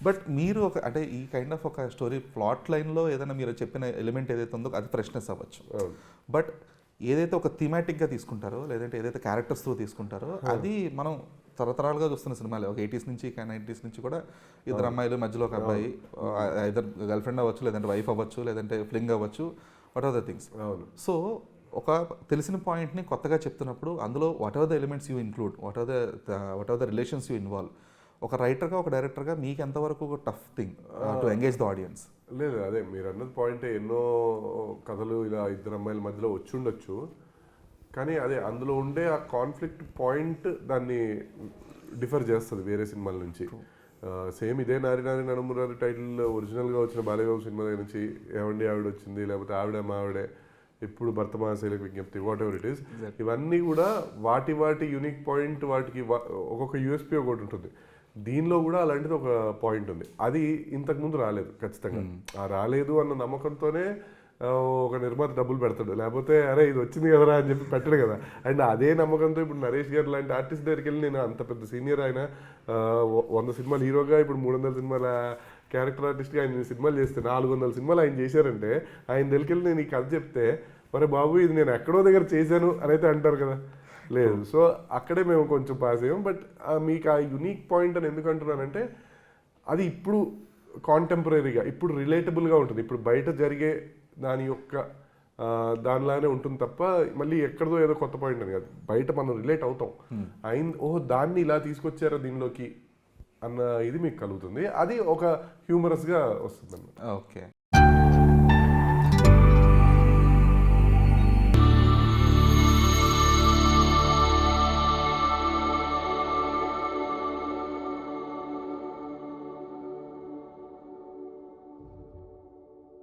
But మీరు ఒక అంటే ఈ కైండ్ ఆఫ్ ఒక స్టోరీ ప్లాట్ లైన్లో ఏదైనా మీరు చెప్పిన ఎలిమెంట్ ఏదైతే ఉందో అది ఫ్రెష్నెస్ అవ్వచ్చు. బట్ ఏదైతే ఒక థీమాటిక్గా తీసుకుంటారో లేదంటే ఏదైతే క్యారెక్టర్స్తో తీసుకుంటారో అది మనం తరతరాలుగా చూస్తున్న సినిమాలే. ఒక 80s నుంచి 90s నుంచి కూడా ఇద్దరు అమ్మాయిలు మధ్యలో ఒక అబ్బాయి, ఇద్దరు గర్ల్ ఫ్రెండ్ అవ్వచ్చు, లేదంటే వైఫ్ అవ్వచ్చు, లేదంటే ఫ్లింగ్ అవ్వచ్చు, what are the things. So ఒక తెలిసిన పాయింట్ని కొత్తగా చెప్తున్నప్పుడు అందులో whatever the elements you include, whatever the relations you involve, ఒక రైటర్గా ఒక డైరెక్టర్గా మీకు ఎంతవరకు ఒక tough thing to engage the audience? లేదు, అదే మీరు అన్నది పాయింట్. ఎన్నో కథలు ఇలా ఇద్దరు అమ్మాయిల మధ్యలో వచ్చి ఉండొచ్చు, కానీ అదే అందులో ఉండే ఆ కాన్ఫ్లిక్ట్ పాయింట్ దాన్ని డిఫర్ చేస్తుంది వేరే సినిమాల నుంచి. సేమ్ ఇదే నారి నారి నడుమురారి టైటిల్ ఒరిజినల్గా వచ్చిన బాలయ్యబాబు సినిమా దగ్గర నుంచి ఏమండి ఆవిడ వచ్చింది, లేకపోతే ఆవిడ మా ఆవిడే, ఇప్పుడు భర్త మహాశైలకు విజ్ఞప్తి, వాట్ ఎవర్ ఇట్ ఈస్, ఇవన్నీ కూడా వాటి వాటి యూనిక్ పాయింట్, వాటికి ఒక్కొక్క యూఎస్పీ ఒకటి ఉంటుంది. దీనిలో కూడా అలాంటిది ఒక పాయింట్ ఉంది. అది ఇంతకుముందు రాలేదు ఖచ్చితంగా. ఆ రాలేదు అన్న నమ్మకంతోనే ఒక నిర్మాత డబ్బులు పెడతాడు, లేకపోతే అరే ఇది వచ్చింది కదరా అని చెప్పి పెట్టడు కదా. అండ్ అదే నమ్మకంతో ఇప్పుడు నరేష్ గారు లాంటి ఆర్టిస్ట్ దగ్గరికి వెళ్ళి, నేను అంత పెద్ద సీనియర్ ఆయన 100 సినిమాలు హీరోగా, ఇప్పుడు 300 సినిమాల క్యారెక్టర్ ఆర్టిస్ట్గా ఆయన సినిమాలు చేస్తే 400 సినిమాలు ఆయన చేశారంటే, ఆయన దగ్గరికి వెళ్ళి నేను ఈ కథ చెప్తే మరి బాబు ఇది నేను ఎక్కడో దగ్గర చేశాను అని అయితే అంటారు కదా. లేదు, సో అక్కడే మేము కొంచెం పాస్ అయ్యాం. బట్ మీకు ఆ యునీక్ పాయింట్ అని ఎందుకు అంటున్నానంటే, అది ఇప్పుడు కాంటెంపరీగా ఇప్పుడు రిలేటబుల్గా ఉంటుంది. ఇప్పుడు బయట జరిగే దాని యొక్క దానిలానే ఉంటుంది తప్ప మళ్ళీ ఎక్కడదో ఏదో కొత్త పాయింట్ అని కాదు. బయట మనం రిలేట్ అవుతాం, అయింది ఓహో దాన్ని ఇలా తీసుకొచ్చారా దీనిలోకి అన్న ఇది మీకు కలుగుతుంది. అది ఒక హ్యూమరస్గా వస్తుంది అన్నమాట. ఓకే.